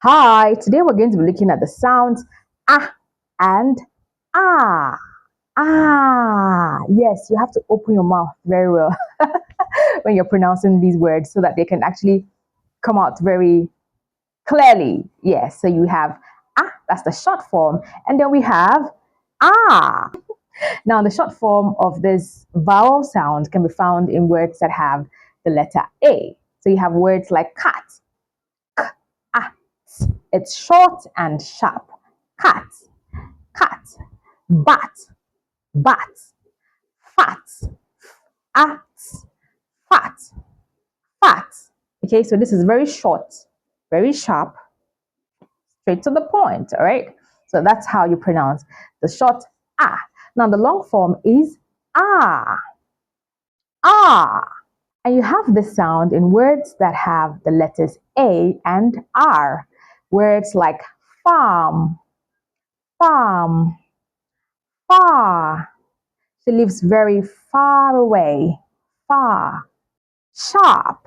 Hi, today we're going to be looking at the sounds ah and ah. Ah, yes, you have to open your mouth very well when you're pronouncing these words so that they can actually come out very clearly. Yes, so you have ah, that's the short form, and then we have ah. Now, the short form of this vowel sound can be found in words that have the letter A. So you have words like cat, ah. It's short and sharp. Cat, cat, bat, bat, fat, at, fat, fat. Okay, so this is very short, very sharp, straight to the point. All right, so that's how you pronounce the short ah. Now the long form is ah, ah. And you have this sound in words that have the letters A and R. Words like farm, farm, far. She lives very far away. Far. Sharp.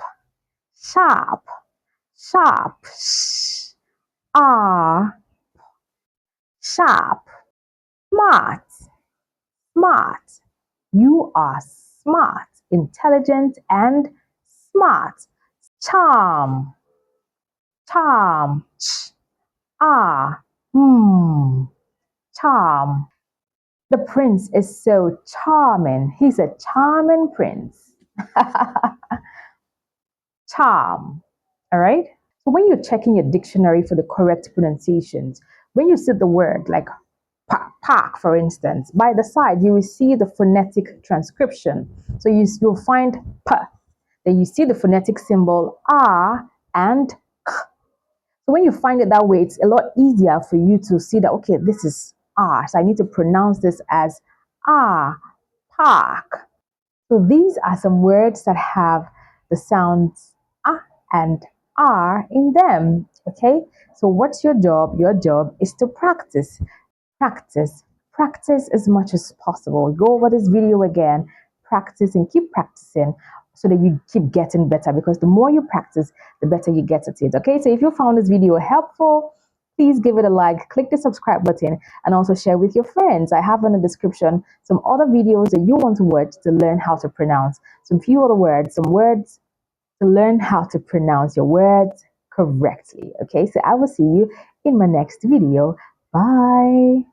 Sharp. Sharp. Sh. Ah. Sharp. Smart. Smart. You are smart, intelligent, and smart. Charm. Charm. Ch. Ah. Hmm. Charm. The prince is so charming. He's a charming prince. Charm. All right. So when you're checking your dictionary for the correct pronunciations, when you see the word like park, for instance, by the side you will see the phonetic transcription. So you'll find p. Then you see the phonetic symbol r and k. So when you find it that way, it's a lot easier for you to see that okay, this is r. So I need to pronounce this as r, park. So these are some words that have the sounds ah and r in them. Okay, so what's your job? Your job is to practice, practice, practice as much as possible. Go over this video again, practice and keep practicing so that you keep getting better, because the more you practice, the better you get at it. Okay, so if you found this video helpful, please give it a like, click the subscribe button, and also share with your friends. I have in the description some other videos that you want to watch to learn how to pronounce some few other words, some words to learn how to pronounce your words correctly. Okay, so I will see you in my next video. Bye.